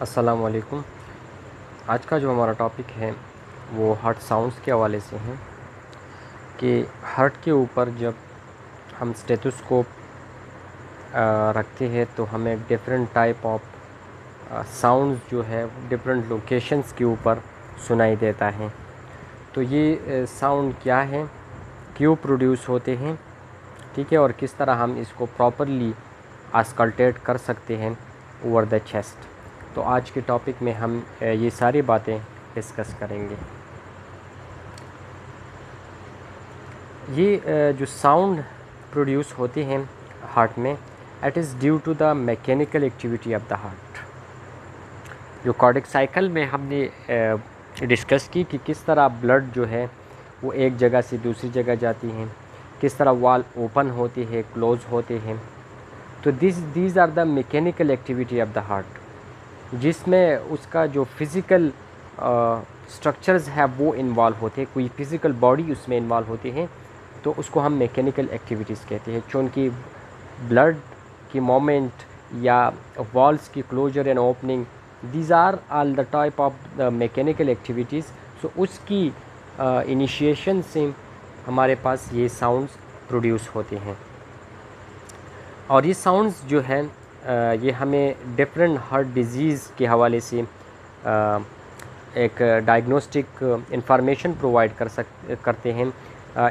अस्सलाम वालेकुम। आज का जो हमारा टॉपिक है वो हार्ट साउंड्स के हवाले से है कि हार्ट के ऊपर जब हम स्टेथोस्कोप रखते हैं तो हमें डिफरेंट टाइप ऑफ साउंड्स जो है डिफरेंट लोकेशंस के ऊपर सुनाई देता है। तो ये साउंड क्या है, क्यों प्रोड्यूस होते हैं, ठीक है, और किस तरह हम इसको प्रॉपरली आस्कल्टेट कर सकते हैं ओवर द चेस्ट। तो आज के टॉपिक में हम ये सारी बातें डिस्कस करेंगे। ये जो साउंड प्रोड्यूस होते हैं हार्ट में, it is due to the mechanical activity of the heart. जो कार्डियक साइकिल में हमने डिस्कस की कि किस तरह ब्लड जो है वो एक जगह से दूसरी जगह जाती हैं, किस तरह वाल ओपन होते हैं, क्लोज़ होते हैं। तो these are the mechanical activity of the heart, जिसमें उसका जो फिज़िकल स्ट्रक्चर्स है वो इन्वॉल्व होते हैं, कोई फिज़िकल बॉडी उसमें इन्वॉल्व होते हैं, तो उसको हम मैकेनिकल एक्टिविटीज़ कहते हैं। चूँकि ब्लड की मोमेंट या वॉल्स की closure and opening, these are all the type of mechanical activities. So उसकी इनिशिएशन से हमारे पास ये साउंड्स प्रोड्यूस होते हैं। और ये साउंड्स जो है ये हमें डिफरेंट हार्ट डिजीज़ के हवाले से एक डायग्नोस्टिक इंफॉर्मेशन प्रोवाइड करते हैं।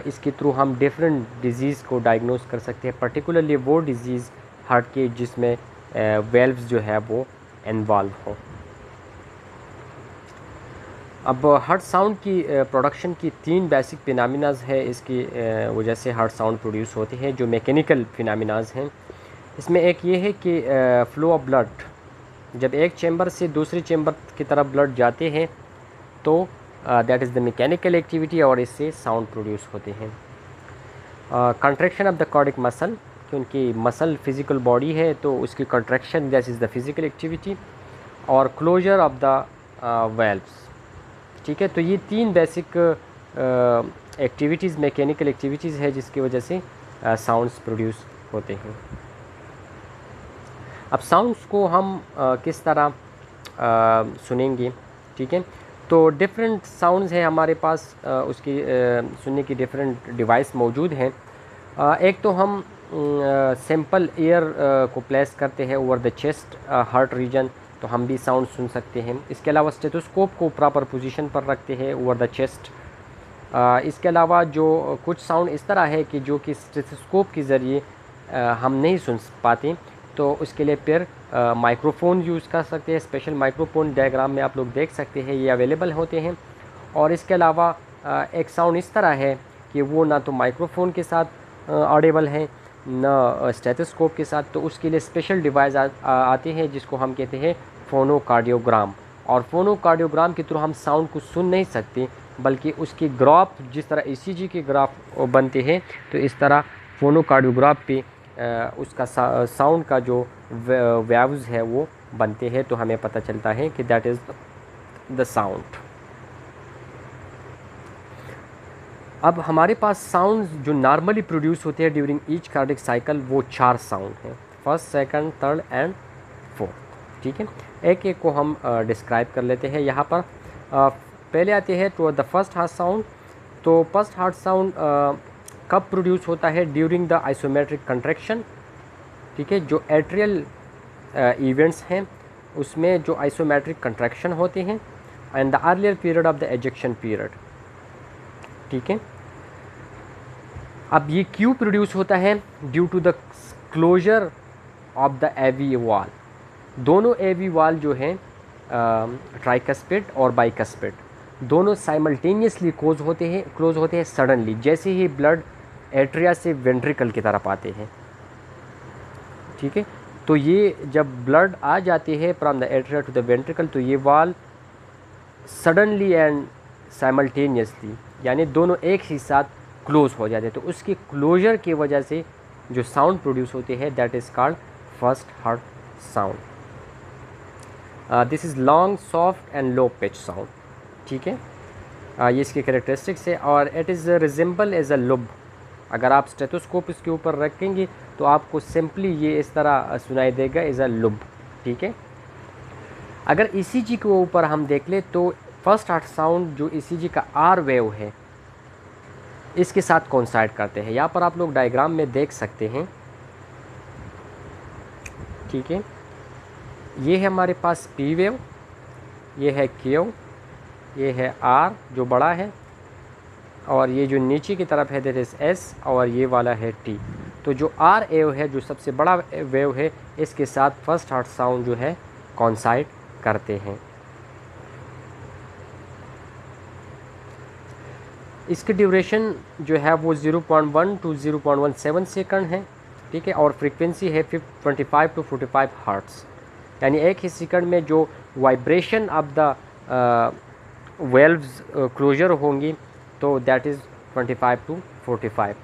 इसके थ्रू हम डिफरेंट डिजीज़ को डायग्नोस कर सकते हैं, पर्टिकुलरली वो डिजीज़ हार्ट के जिसमें वेल्व्स जो है वो इन्वॉल्व हो। अब हार्ट साउंड की प्रोडक्शन की 3 बेसिक फिनोमेनाज है, इसकी वजह से हार्ट साउंड प्रोड्यूस होते हैं जो मैकेनिकल फिनोमेनाज हैं। इसमें एक ये है कि फ्लो ऑफ ब्लड, जब एक चैम्बर से दूसरी चैम्बर की तरफ ब्लड जाते हैं तो that is the mechanical activity और इससे साउंड प्रोड्यूस होते हैं। Contraction of the cardiac muscle, क्योंकि मसल फिज़िकल बॉडी है तो उसकी contraction that is the physical activity, और क्लोजर ऑफ द वेल्व्स, ठीक है। तो ये 3 बेसिक एक्टिविटीज़ मैकेनिकल एक्टिविटीज़ है जिसकी वजह से साउंड्स प्रोड्यूस होते हैं। अब साउंड्स को हम किस तरह सुनेंगे, ठीक है। तो डिफरेंट साउंड्स हैं हमारे पास, उसकी सुनने की डिफरेंट डिवाइस मौजूद हैं। एक तो हम सिंपल एयर को प्लेस करते हैं over the chest heart region, तो हम भी साउंड सुन सकते हैं। इसके अलावा स्टेथोस्कोप को प्रॉपर पोजीशन पर रखते हैं ओवर द चेस्ट। इसके अलावा जो कुछ साउंड इस तरह है कि जो कि स्टेथोस्कोप के ज़रिए हम नहीं सुन पाते, तो उसके लिए फिर माइक्रोफोन यूज़ कर सकते हैं। स्पेशल माइक्रोफोन डायग्राम में आप लोग देख सकते हैं, ये अवेलेबल होते हैं। और इसके अलावा एक साउंड इस तरह है कि वो ना तो माइक्रोफोन के साथ ऑडिबल है ना स्टेथोस्कोप के साथ, तो उसके लिए स्पेशल डिवाइस आते हैं जिसको हम कहते हैं फोनोकार्डियोग्राम। और फोनोकार्डियोग्राम के थ्रू हम साउंड को सुन नहीं सकते, बल्कि उसकी ग्राफ जिस तरह ECG के ग्राफ बनते हैं, तो इस तरह फोनोकार्डियोग्राफ पे उसका साउंड का जो वेव्स है वो बनते हैं, तो हमें पता चलता है कि दैट इज़ द साउंड। अब हमारे पास साउंड्स जो नॉर्मली प्रोड्यूस होते हैं ड्यूरिंग ईच कार्डियक साइकिल, वो 4 साउंड हैं, first, second, third and fourth, ठीक है। एक एक को हम डिस्क्राइब कर लेते हैं यहाँ पर। पहले आते हैं तो द फर्स्ट हार्ट साउंड। तो फर्स्ट हार्ट साउंड कब प्रोड्यूस होता है? ड्यूरिंग द आइसोमेट्रिक कंट्रैक्शन, ठीक है। जो एट्रियल इवेंट्स हैं उसमें जो आइसोमेट्रिक कंट्रैक्शन होते हैं, and the earlier period of the ejection period, ठीक है। अब ये क्यों प्रोड्यूस होता है? Due to the closure of the AV valve. दोनों एवी वाल जो हैं ट्राइकस्पिड और बाइकस्पिड, दोनों साइमल्टेनियसली क्लोज होते हैं सडनली, जैसे ही ब्लड एट्रिया से वेंट्रिकल की तरफ आते हैं, ठीक है। तो ये जब ब्लड आ जाते हैं from the atria to the ventricle, तो ये वाल सडनली एंड साइमल्टेनियसली, यानी दोनों एक ही साथ क्लोज हो जाते हैं। तो उसकी क्लोजर की वजह से जो साउंड प्रोड्यूस होते हैं, that is called first heart sound. This is long, soft and low pitch sound, ठीक है। ये इसकी कैरेक्टरिस्टिक्स है, और it is resemble as a lub. अगर आप स्टेथोस्कोप इसके ऊपर रखेंगे तो आपको सिंपली ये इस तरह सुनाई देगा, एज अ लुब, ठीक है। अगर ईसीजी के ऊपर हम देख ले तो फर्स्ट हार्ट साउंड जो ईसीजी का आर वेव है इसके साथ कोइंसाइड करते हैं। यहाँ पर आप लोग डायग्राम में देख सकते हैं, ठीक है। ये है हमारे पास पी वेव, ये है क्यू, ये है आर जो बड़ा है, और ये जो नीचे की तरफ है दैट इज़ एस, और ये वाला है टी। तो जो आर वेव है जो सबसे बड़ा वेव है इसके साथ फर्स्ट हार्ट साउंड जो है कोइंसाइड करते हैं। इसकी ड्यूरेशन जो है वो 0.1 to 0.17 सेकंड है, ठीक है। और फ्रीक्वेंसी है 25 to 45 हर्ट्ज़, यानी एक ही सेकंड में जो vibration of the valves closure होंगी तो दैट इज़ 25 to 45।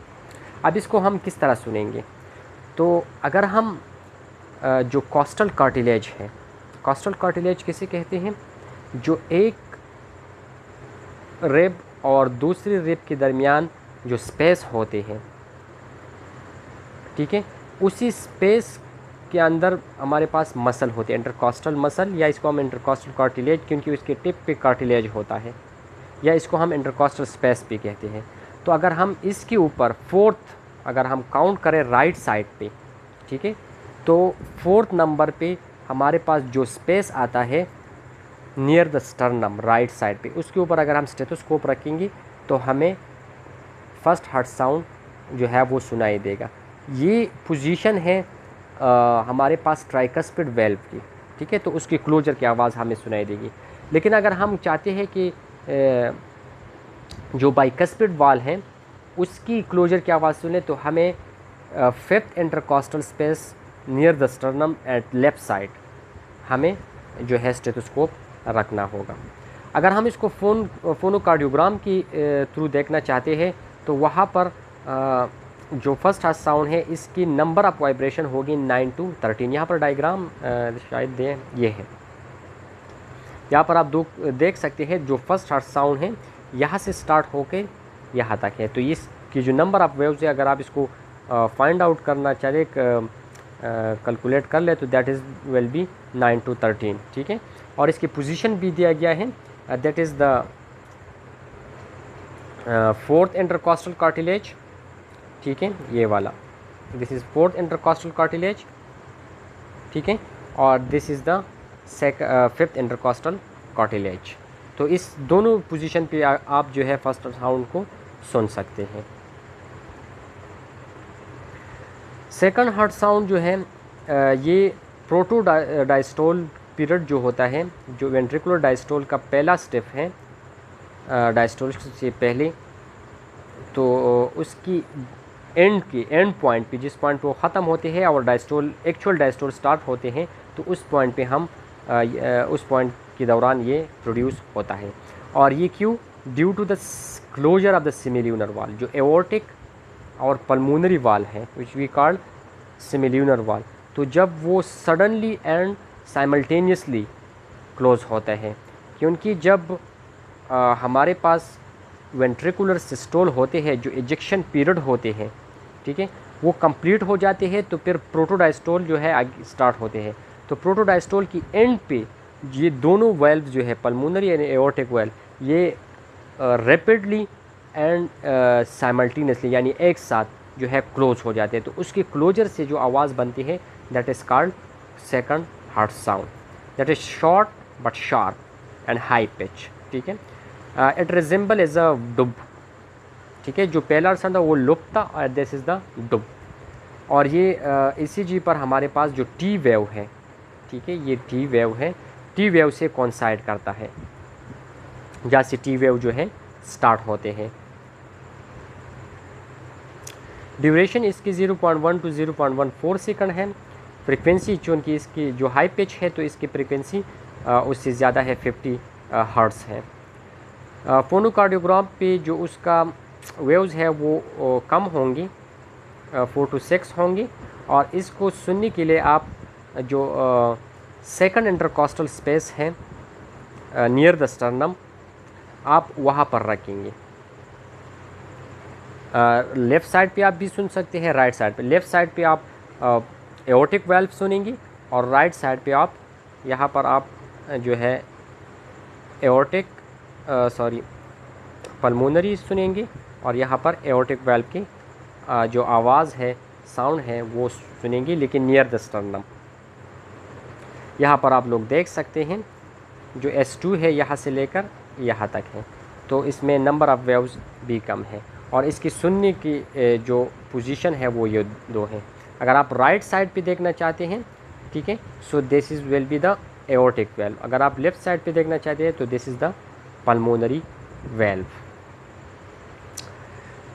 अब इसको हम किस तरह सुनेंगे? तो अगर हम जो कॉस्टल कार्टिलेज है, कॉस्टल कार्टिलेज किसे कहते हैं? जो एक रिब और दूसरी रिब के दरमियान जो स्पेस होते हैं, ठीक है, उसी स्पेस के अंदर हमारे पास मसल होते हैं, इंटरकॉस्टल मसल, या इसको हम इंटरकॉस्टल कार्टिलेज क्योंकि उसके टिप पे कार्टिलेज होता है, या इसको हम इंटरकॉस्टल स्पेस भी कहते हैं। तो अगर हम इसके ऊपर फोर्थ अगर हम काउंट करें राइट साइड पे, ठीक है, तो फोर्थ नंबर पे हमारे पास जो स्पेस आता है near the sternum right side पे, उसके ऊपर अगर हम स्टेथोस्कोप रखेंगे तो हमें फर्स्ट हार्ट साउंड जो है वो सुनाई देगा। ये पोजीशन है हमारे पास ट्राइकस्पिड वेल्व की, ठीक है, तो उसकी क्लोजर की आवाज़ हमें सुनाई देगी। लेकिन अगर हम चाहते हैं कि जो बाइकस्पिड वाल है उसकी क्लोजर की आवाज़ सुने तो हमें fifth intercostal space near the sternum at left side हमें जो है स्टेथोस्कोप रखना होगा। अगर हम इसको फोनोकार्डियोग्राम की थ्रू देखना चाहते हैं तो वहाँ पर जो फर्स्ट हार्ट साउंड है इसकी नंबर ऑफ वाइब्रेशन होगी 9 to 13। यहाँ पर डायग्राम शायद दें, ये है, यहाँ पर आप देख सकते हैं जो फर्स्ट हार्ट साउंड है यहाँ से स्टार्ट होकर यहाँ तक है। तो इसकी जो नंबर ऑफ वेव्स है अगर आप इसको फाइंड आउट करना चाहे कैलकुलेट कर ले तो that is will be 9 to 13, ठीक है। और इसकी पोजीशन भी दिया गया है, that is the fourth intercostal cartilage, ठीक है, ये वाला, this is fourth intercostal cartilage, ठीक है, और this is the fifth intercostal cartilage. तो इस दोनों पोजीशन पे आप जो है फर्स्ट साउंड को सुन सकते हैं। सेकंड हार्ट साउंड जो है ये प्रोटो डायस्टोल पीरियड जो होता है, जो वेंट्रिकुलर डायस्टोल का पहला स्टेप है डायस्टोल से पहले, तो उसकी एंड पॉइंट पे, जिस पॉइंट पे वो ख़त्म होते हैं और डायस्टोल एक्चुअल डायस्टोल स्टार्ट होते हैं, तो उस पॉइंट पे हम उस पॉइंट के दौरान ये प्रोड्यूस होता है। और ये क्यों? Due to the closure of the semilunar valve, जो एओर्टिक और पल्मोनरी वाल है विच वी कॉल्ड सिमिल्यूनर वाल, तो जब वो सडनली एंड साइमल्टेनियसली क्लोज होता है, क्योंकि जब हमारे पास वेंट्रिकुलर सिस्टोल होते हैं, जो इजेक्शन पीरियड होते हैं, ठीक है, वो कंप्लीट हो जाते हैं तो फिर प्रोटोडायस्टोल जो है आगे स्टार्ट होते हैं। तो प्रोटोडायस्टोल की एंड पे ये दोनों वेल्व जो है पल्मोनरी एंड एओर्टिक वेल्व, ये रैपिडली एंड साइमल्टेनियसली यानी एक साथ जो है क्लोज हो जाते हैं। तो उसके क्लोजर से जो आवाज़ बनती है that is called second heart sound, that is short but sharp and high pitch, ठीक है। इट रिजेंबल एज अ डुब, ठीक है, जो पहला साउंड था वो लुप था और दिस इज़ द डुब। और ये ईसीजी पर हमारे पास जो टी वेव है, ठीक है, ये टी वेव है, टी वेव से कोइंसाइड करता है, जहाँ से टी वेव जो है स्टार्ट होते हैं। ड्यूरेशन इसकी 0.1 to 0.14 सेकंड है। फ्रीक्वेंसी चूँकि इसकी जो हाई पिच है तो इसकी फ्रीक्वेंसी उससे ज़्यादा है, 50 हर्ट्ज़ है। फोनोकार्डियोग्राम पे जो उसका वेव्स है वो कम होंगी, 4 to 6 होंगी। और इसको सुनने के लिए आप जो सेकंड इंटरकॉस्टल स्पेस है नियर द स्टर्नम, आप वहाँ पर रखेंगे। लेफ़्ट साइड पे आप भी सुन सकते हैं, राइट साइड पे। लेफ़्ट साइड पे आप एओर्टिक वाल्व सुनेंगे और राइट साइड पे आप यहाँ पर आप जो है एओर्टिक पल्मोनरी सुनेंगे, और यहाँ पर एओर्टिक वाल्व की जो आवाज़ है, साउंड है, वो सुनेंगे, लेकिन नियर द स्टर्नम। यहाँ पर आप लोग देख सकते हैं जो S2 है यहाँ से लेकर यहाँ तक है, तो इसमें नंबर ऑफ़ वेव्स भी कम है, और इसकी सुनने की जो पोजीशन है वो ये दो है। अगर आप राइट साइड पे देखना चाहते हैं, ठीक है, so this is will be the aortic valve. अगर आप लेफ़्ट साइड पे देखना चाहते हैं तो this is the pulmonary valve.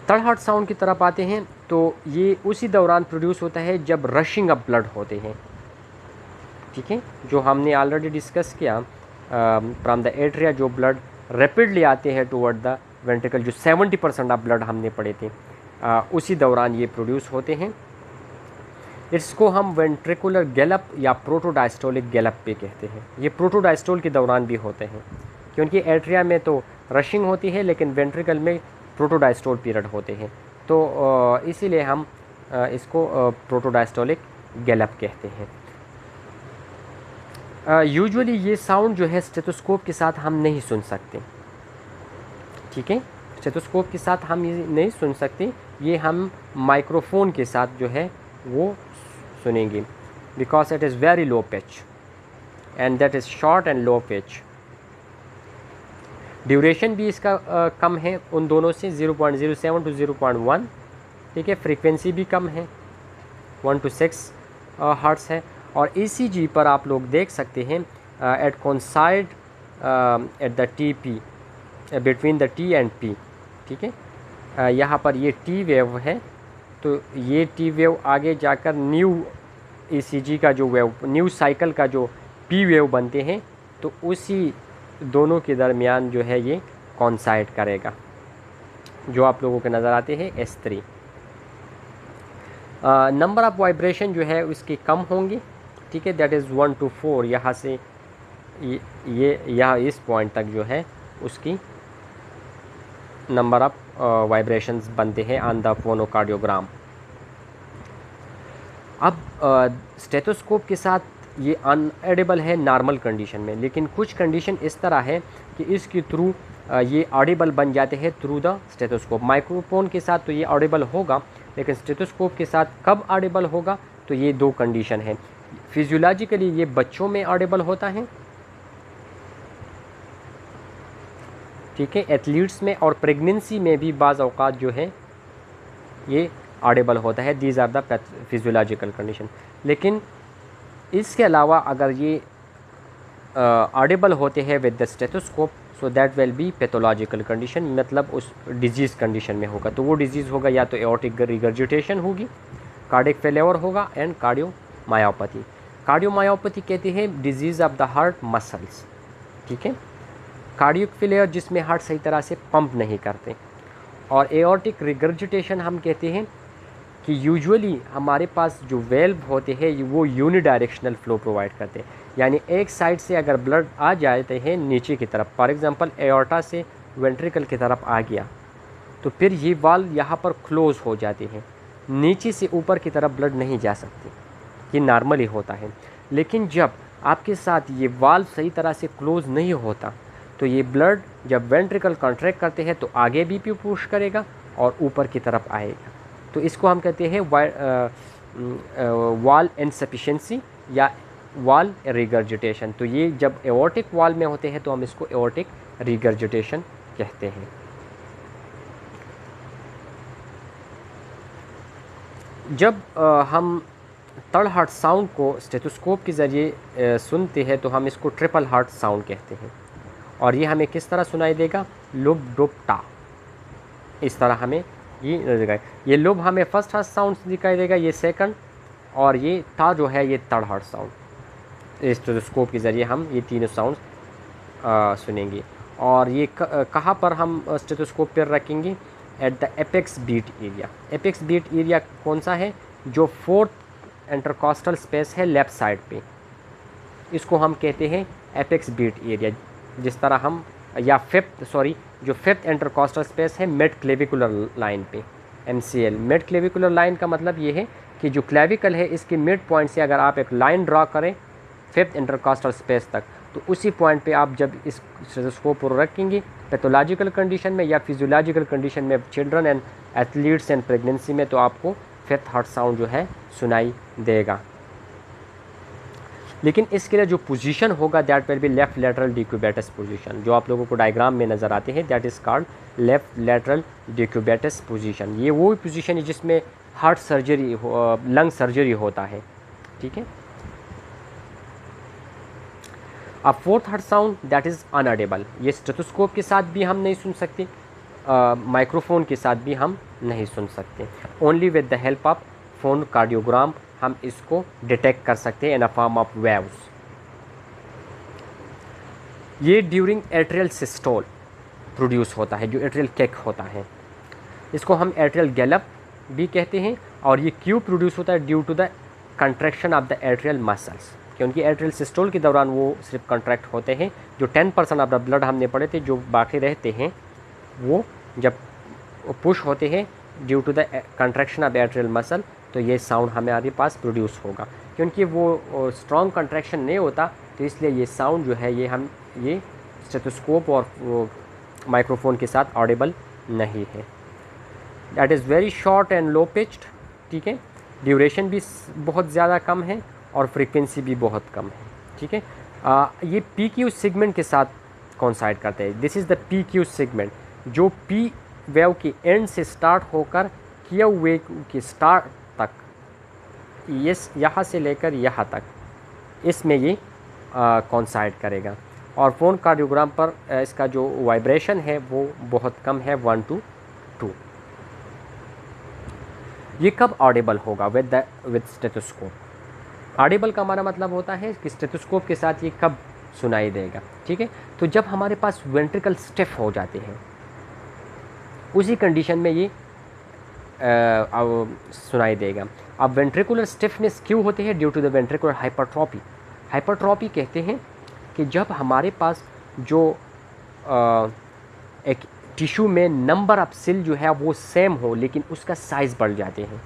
Third heart sound की तरफ आते हैं, तो ये उसी दौरान प्रोड्यूस होता है जब रशिंग ऑफ ब्लड होते हैं, ठीक है, जो हमने ऑलरेडी डिस्कस किया फ्रॉम द एट्रिया, जो ब्लड रैपिडली आते हैं टुवर्ड द वेंट्रिकल, जो 70% ऑफ ब्लड हमने पढ़े थे, उसी दौरान ये प्रोड्यूस होते हैं। इसको हम वेंट्रिकुलर गैलप या प्रोटोडायस्टोलिक गैलप पे कहते हैं। ये प्रोटोडायस्टोल के दौरान भी होते हैं, क्योंकि एट्रिया में तो रशिंग होती है, लेकिन वेंट्रिकल में प्रोटोडायस्टोल पीरियड होते हैं, तो इसीलिए हम इसको प्रोटोडायस्टोलिक गैलप कहते हैं। यूजुअली ये साउंड जो है स्टेथोस्कोप के साथ हम नहीं सुन सकते, ठीक है, स्टेथोस्कोप के साथ हम ये नहीं सुन सकते, ये हम माइक्रोफोन के साथ जो है वो सुनेंगे, because it is very low pitch and that is short and low pitch. Duration भी इसका कम है उन दोनों से, 0.07 to 0.1, ठीक है, फ्रीक्वेंसी भी कम है, 1 to 6 हर्ट्ज़ है। और ECG पर आप लोग देख सकते हैं at coincide at the TP, between the T and P, ठीक है, यहाँ पर ये T वेव है, तो ये T वेव आगे जाकर न्यू ECG का जो वेव, न्यू साइकिल का जो P वेव बनते हैं, तो उसी दोनों के दरमियान जो है ये कोइंसाइड करेगा, जो आप लोगों के नज़र आते हैं S3। नंबर ऑफ़ वाइब्रेशन जो है उसके कम होंगे, ठीक है, दैट इज़ 1 to 4, यहाँ से यहाँ इस पॉइंट तक जो है उसकी नंबर ऑफ़ वाइब्रेशंस बनते हैं ऑन द फोनोकार्डियोग्राम। अब स्टेथोस्कोप के साथ ये अनएडिबल है नॉर्मल कंडीशन में, लेकिन कुछ कंडीशन इस तरह है कि इसके थ्रू ये ऑडिबल बन जाते हैं थ्रू द स्टेथोस्कोप। माइक्रोफोन के साथ तो ये ऑडिबल होगा, लेकिन स्टेथोस्कोप के साथ कब ऑडिबल होगा, तो ये दो कंडीशन है। फिजियोलॉजिकली ये बच्चों में ऑडिबल होता है, ठीक है, एथलीट्स में, और प्रेगनेंसी में भी बाज़ औक़ात जो है ये ऑडिबल होता है। These are the physiological condition. लेकिन इसके अलावा अगर ये ऑडिबल होते हैं with the stethoscope, so that will be pathological condition, मतलब उस डिजीज़ कंडीशन में होगा। तो वो डिजीज़ होगा या तो एओर्टिक रिगर्जिटेशन होगी, कार्डियक फेलियर होगा, एंड कार्डियोमायोपैथी। कार्डियोमायोपैथी कहते हैं disease of the heart muscles, ठीक है, कार्डियक फेलियर जिसमें हार्ट सही तरह से पंप नहीं करते, और एओर्टिक रिगर्जिटेशन हम कहते हैं कि यूजुअली हमारे पास जो वेल्व होते हैं वो यूनिडायरेक्शनल फ्लो प्रोवाइड करते हैं, यानी एक साइड से अगर ब्लड आ जाते हैं नीचे की तरफ, फॉर एग्जांपल एओर्टा से वेंट्रिकल की तरफ आ गया, तो फिर ये वाल्व यहाँ पर क्लोज़ हो जाते हैं, नीचे से ऊपर की तरफ ब्लड नहीं जा सकती, ये नॉर्मली होता है। लेकिन जब आपके साथ ये वाल्व सही तरह से क्लोज़ नहीं होता, तो ये ब्लड जब वेंट्रिकल कॉन्ट्रैक्ट करते हैं तो आगे भी पुश करेगा और ऊपर की तरफ आएगा, तो इसको हम कहते हैं वाल इनसफिशिएंसी या वाल रिगर्जिटेशन। तो ये जब एओर्टिक वाल में होते हैं तो हम इसको एओर्टिक रिगर्जिटेशन कहते हैं। जब हम थर्ड हार्ट साउंड को स्टेथोस्कोप के ज़रिए सुनते हैं तो हम इसको ट्रिपल हार्ट साउंड कहते हैं, और ये हमें किस तरह सुनाई देगा, लुब डुब टा, इस तरह हमें ये दिखाई। ये लुब हमें फर्स्ट हार्ट साउंड दिखाई देगा, ये सेकंड, और ये टा जो है ये थर्ड हार्ट साउंड। स्टेथोस्कोप के ज़रिए हम ये तीनों साउंड सुनेंगे। और ये कहाँ पर हम स्टेथोस्कोप पर रखेंगे, at the apex beat area. Apex beat area कौन सा है, जो फोर्थ इंटरकॉस्टल स्पेस है लेफ़्ट साइड पे, इसको हम कहते हैं एपेक्स बीट एरिया। जिस तरह हम या जो फिफ्थ इंटरकॉस्टल स्पेस है मिड क्लेविकुलर लाइन पे, MCL। मिड क्लेविकुलर लाइन का मतलब ये है कि जो क्लेविकल है इसके मिड पॉइंट से अगर आप एक लाइन ड्रा करें फिफ्थ इंटरकॉस्टल स्पेस तक, तो उसी पॉइंट पे आप जब इस स्टेथोस्कोप को रखेंगे पैथोलॉजिकल कंडीशन में या फिजियोलॉजिकल कंडीशन में, children and athletes and pregnancy में, तो आपको फिफ्थ हार्ट साउंड जो है सुनाई देगा। लेकिन इसके लिए जो पोजीशन होगा that will be left lateral decubitus position, जो आप लोगों को डायग्राम में नज़र आते हैं, that is called left lateral decubitus position. ये वो पोजीशन है जिसमें हार्ट सर्जरी, लंग सर्जरी होता है, ठीक है। अब fourth heart sound that is inaudible, ये स्टेथोस्कोप के साथ भी हम नहीं सुन सकते, माइक्रोफोन के साथ भी हम नहीं सुन सकते। Only with the help of phone cardiogram हम इसको डिटेक्ट कर सकते हैं इन अ फॉर्म ऑफ वेव्स। ये ड्यूरिंग एट्रियल सिस्टोल प्रोड्यूस होता है, जो एट्रियल किक होता है, इसको हम एट्रियल गैलप भी कहते हैं। और ये क्यों प्रोड्यूस होता है? Due to the contraction of the atrial muscles, क्योंकि एट्रियल सिस्टोल के दौरान वो सिर्फ कंट्रैक्ट होते हैं। जो 10% ऑफ द ब्लड हमने पढ़े थे, जो बाकी रहते हैं वो जब पुश होते हैं due to the contraction of atrial muscle, तो ये साउंड हमारे पास प्रोड्यूस होगा। क्योंकि वो स्ट्रॉन्ग कंट्रैक्शन नहीं होता, तो इसलिए ये साउंड जो है ये स्टेथोस्कोप और माइक्रोफोन के साथ ऑडिबल नहीं है। That is very short and low pitched, ठीक है। ड्यूरेशन भी बहुत ज़्यादा कम है और फ्रीक्वेंसी भी बहुत कम है, ठीक है। ये PQ सेगमेंट के साथ कॉन्साइड करते हैं। This is the PQ segment, जो P वेव के एंड से स्टार्ट होकर Q वेव के स्टार्ट तक, यहाँ से लेकर यहाँ तक, इसमें ये कॉन्साइड करेगा। और फोन कार्डियोग्राम पर इसका जो वाइब्रेशन है वो बहुत कम है, 1 to 2। ये कब ऑडिबल होगा? With stethoscope. ऑडिबल का हमारा मतलब होता है कि स्टेथोस्कोप के साथ ये कब सुनाई देगा, ठीक है। तो जब हमारे पास वेंट्रिकल स्टिफ हो जाते हैं, उसी कंडीशन में ये सुनाई देगा। अब वेंट्रिकुलर स्टिफनेस क्यों होती है? Due to the ventricular hypertrophy. Hypertrophy कहते हैं कि जब हमारे पास जो एक टिश्यू में नंबर ऑफ सेल जो है वो सेम हो, लेकिन उसका साइज़ बढ़ जाते हैं।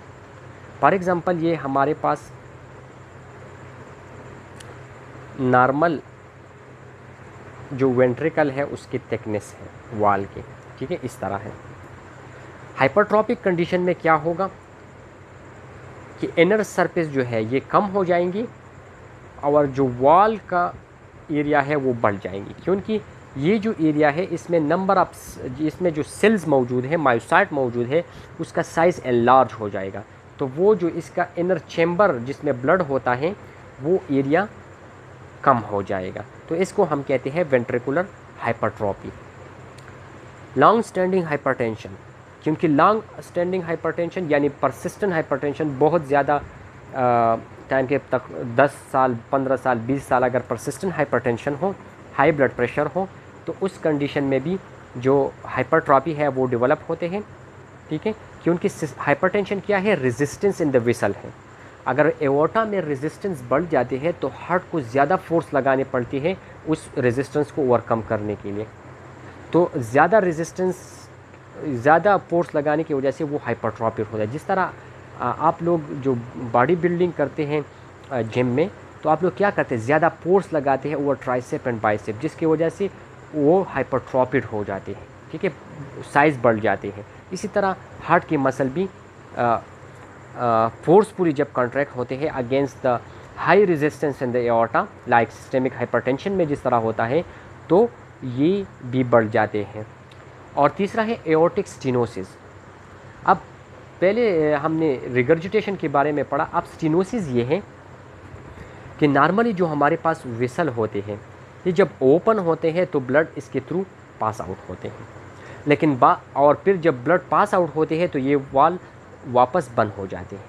फॉर एग्ज़ाम्पल, ये हमारे पास नॉर्मल जो वेंट्रिकल है उसकी थिकनेस है वॉल के, ठीक है, इस तरह है। हाइपरट्रॉपिक कंडीशन में क्या होगा कि इनर सरफेस जो है ये कम हो जाएंगी और जो वॉल का एरिया है वो बढ़ जाएंगी, क्योंकि ये जो एरिया है इसमें नंबर ऑफ, इसमें जो सेल्स मौजूद है, मायोसाइट मौजूद है, उसका साइज़ एनलार्ज हो जाएगा। तो वो जो इसका इनर चैम्बर जिसमें ब्लड होता है वो एरिया कम हो जाएगा। तो इसको हम कहते हैं वेंट्रिकुलर हाइपरट्रॉपी। लॉन्ग स्टैंडिंग हाइपरटेंशन, क्योंकि लॉन्ग स्टैंडिंग हाइपरटेंशन यानी परसिस्टेंट हाइपरटेंशन, बहुत ज़्यादा टाइम के तक 10 साल, 15 साल, 20 साल अगर परसिस्टेंट हाइपरटेंशन हो, हाई ब्लड प्रेशर हो, तो उस कंडीशन में भी जो हाइपरट्रॉपी है वो डेवलप होते हैं, ठीक है। क्योंकि हाइपरटेंशन क्या है? रेजिस्टेंस इन द वेसल है। अगर एओर्टा में रेजिस्टेंस बढ़ जाती है तो हार्ट को ज़्यादा फोर्स लगानी पड़ती है उस रेजिस्टेंस को ओवरकम करने के लिए। तो ज़्यादा रेजिस्टेंस, ज़्यादा फोर्स लगाने की वजह से वो हाइपरट्रॉपी होता है। जिस तरह आप लोग जो बॉडी बिल्डिंग करते हैं जिम में, तो आप लोग क्या करते हैं? ज़्यादा फोर्स लगाते हैं ओवर ट्राइसेप एंड बाइसेप, जिसकी वजह से वो हाइपरट्रॉपिड हो जाते हैं, ठीक है, साइज़ बढ़ जाते हैं। इसी तरह हार्ट की मसल भी फोर्सफुली जब कॉन्ट्रैक्ट होते हैं against the high resistance in the aorta, like systemic hypertension में जिस तरह होता है, तो ये भी बढ़ जाते हैं। और तीसरा है एओर्टिक स्टेनोसिस। अब पहले हमने रिगर्जिटेशन के बारे में पढ़ा, अब स्टेनोसिस ये है कि नॉर्मली जो हमारे पास वेसल होते हैं, ये जब ओपन होते हैं तो ब्लड इसके थ्रू पास आउट होते हैं, लेकिन और फिर जब ब्लड पास आउट होते हैं तो ये वाल्व वापस बंद हो जाते हैं।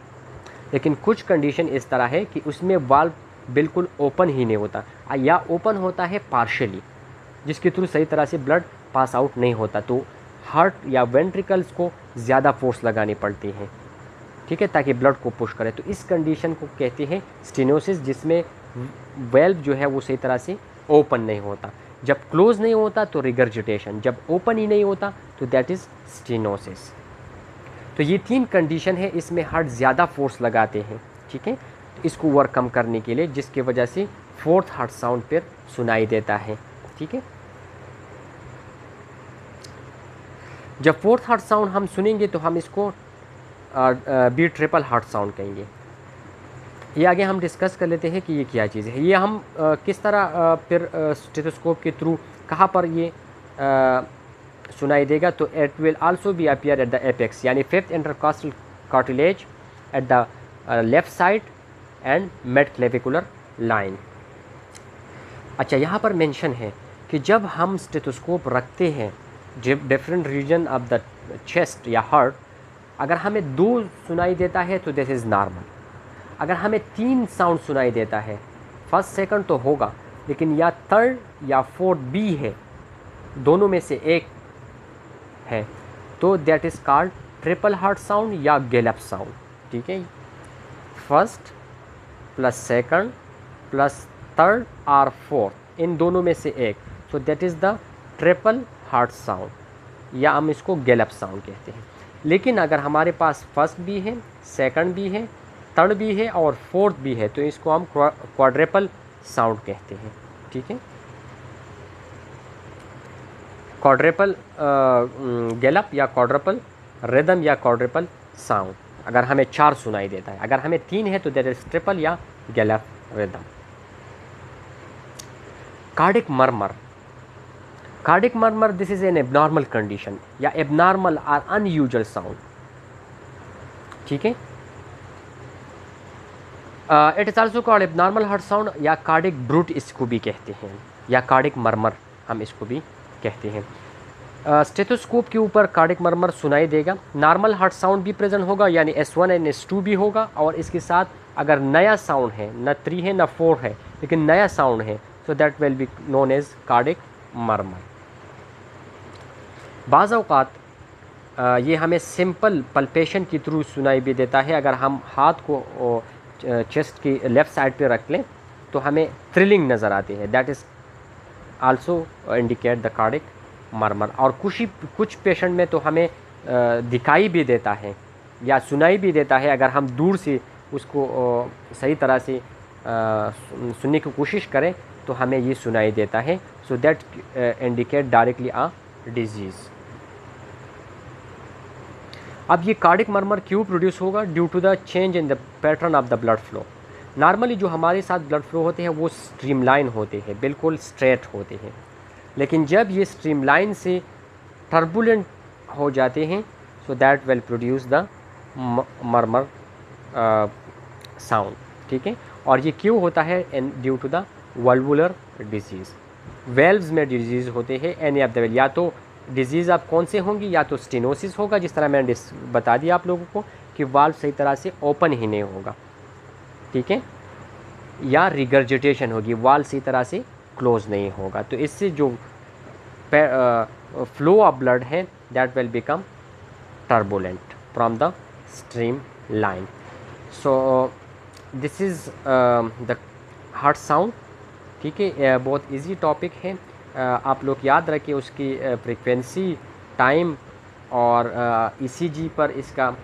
लेकिन कुछ कंडीशन इस तरह है कि उसमें वाल्व बिल्कुल ओपन ही नहीं होता, या ओपन होता है पार्शियली, जिसके थ्रू सही तरह से ब्लड पास आउट नहीं होता, तो हार्ट या वेंट्रिकल्स को ज़्यादा फोर्स लगानी पड़ती है, ठीक है, ताकि ब्लड को पुश करे। तो इस कंडीशन को कहते हैं स्टेनोसिस, जिसमें वेल्व जो है वो सही तरह से ओपन नहीं होता। जब क्लोज नहीं होता तो रिगर्जिटेशन, जब ओपन ही नहीं होता तो दैट इज़ स्टेनोसिस। तो ये 3 कंडीशन है, इसमें हार्ट ज़्यादा फोर्स लगाते हैं, ठीक है, इसको ओवरकम करने के लिए, जिसकी वजह से फोर्थ हार्ट साउंड फिर सुनाई देता है। ठीक है, जब फोर्थ हार्ट साउंड हम सुनेंगे तो हम इसको बी ट्रिपल हार्ट साउंड कहेंगे। ये आगे हम डिस्कस कर लेते हैं कि ये क्या चीज़ है। ये हम किस तरह फिर स्टेथोस्कोप के थ्रू कहाँ पर ये सुनाई देगा, तो it will also be appear at the apex, यानी fifth intercostal cartilage at the left side and mid clavicular line. अच्छा, यहाँ पर मेंशन है कि जब हम स्टेथोस्कोप रखते हैं जब different region of the chest या हार्ट, अगर हमें 2 सुनाई देता है तो दिस इज़ नॉर्मल। अगर हमें 3 साउंड सुनाई देता है, फर्स्ट सेकंड तो होगा, लेकिन या थर्ड या फोर्थ भी है, दोनों में से एक है, तो that is called triple heart sound या गैलप साउंड। ठीक है, first plus second plus third और फोर्थ, इन दोनों में से एक, so that is the triple heart sound, या हम इसको गैलप साउंड कहते हैं। लेकिन अगर हमारे पास फर्स्ट भी है, सेकंड भी है, थर्ड भी है और फोर्थ भी है, तो इसको हम क्वाड्रेपल साउंड कहते हैं। ठीक है, क्वाड्रेपल गैलप या क्वाड्रेपल रिदम या क्वाड्रेपल साउंड, अगर हमें 4 सुनाई देता है। अगर हमें 3 है तो दैट इज ट्रिपल या Gallup rhythm. Cardiac murmur, cardiac murmur this is an abnormal condition या एबनॉर्मल और अनयूजुअल साउंड। ठीक है, it is also called abnormal heart sound या कार्डिक ब्रूट इसको भी कहते हैं, या कार्डिक मर्मर हम इसको भी कहते हैं। स्टेथोस्कोप के ऊपर कार्डिक मर्मर सुनाई देगा। नॉर्मल हार्ट साउंड भी प्रेजेंट होगा, यानी S1 एंड S2 भी होगा, और इसके साथ अगर नया साउंड है, न 3 है न 4 है, लेकिन नया साउंड है, so that will be known as cardiac murmur. बाज़ औक़ात ये हमें सिंपल पल्पेशन के थ्रू सुनाई भी देता है। अगर हम हाथ को चेस्ट की लेफ़्ट साइड पे रख लें तो हमें थ्रिलिंग नज़र आती है, that is also indicate the cardiac murmur. और कुछ पेशेंट में तो हमें दिखाई भी देता है या सुनाई भी देता है, अगर हम दूर से उसको सही तरह से सुनने की कोशिश करें तो हमें ये सुनाई देता है। So that indicate directly a disease. अब ये कार्डिक मर्मर क्यों प्रोड्यूस होगा? Due to the change in the pattern of the blood flow. Normally जो हमारे साथ ब्लड फ्लो होते हैं वो स्ट्रीमलाइन होते हैं, बिल्कुल स्ट्रेट होते हैं, लेकिन जब ये स्ट्रीमलाइन से टर्बुलेंट हो जाते हैं, so that will produce the murmur sound. ठीक है, और ये क्यों होता है? Due to the valvular disease. Valves में डिजीज़ होते हैं, एनी ऑफ द वेल, या तो डिजीज़ आप कौन से होंगी, या तो स्टेनोसिस होगा, जिस तरह मैंने बता दिया आप लोगों को कि वाल्व सही तरह से ओपन ही नहीं होगा। ठीक है, या रिगर्जिटेशन होगी, वाल्व सही तरह से क्लोज नहीं होगा, तो इससे जो फ्लो ऑफ ब्लड है that will become turbulent from the stream line. So this is the heart sound. ठीक है, बहुत इजी टॉपिक है, आप लोग याद रखिए उसकी फ्रीक्वेंसी, टाइम और ECG पर इसका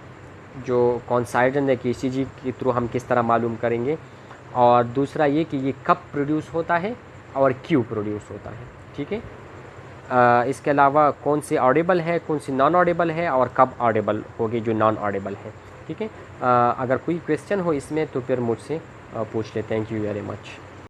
जो कॉन्साइडेंट है कि ECG के थ्रू हम किस तरह मालूम करेंगे, और दूसरा ये कि ये कब प्रोड्यूस होता है और क्यों प्रोड्यूस होता है। ठीक है, इसके अलावा कौन सी ऑडिबल है, कौन सी नॉन ऑडिबल है, और कब ऑडिबल होगी जो नॉन ऑडिबल है। ठीक है, अगर कोई क्वेश्चन हो इसमें तो फिर मुझसे पूछ ले। Thank you very much.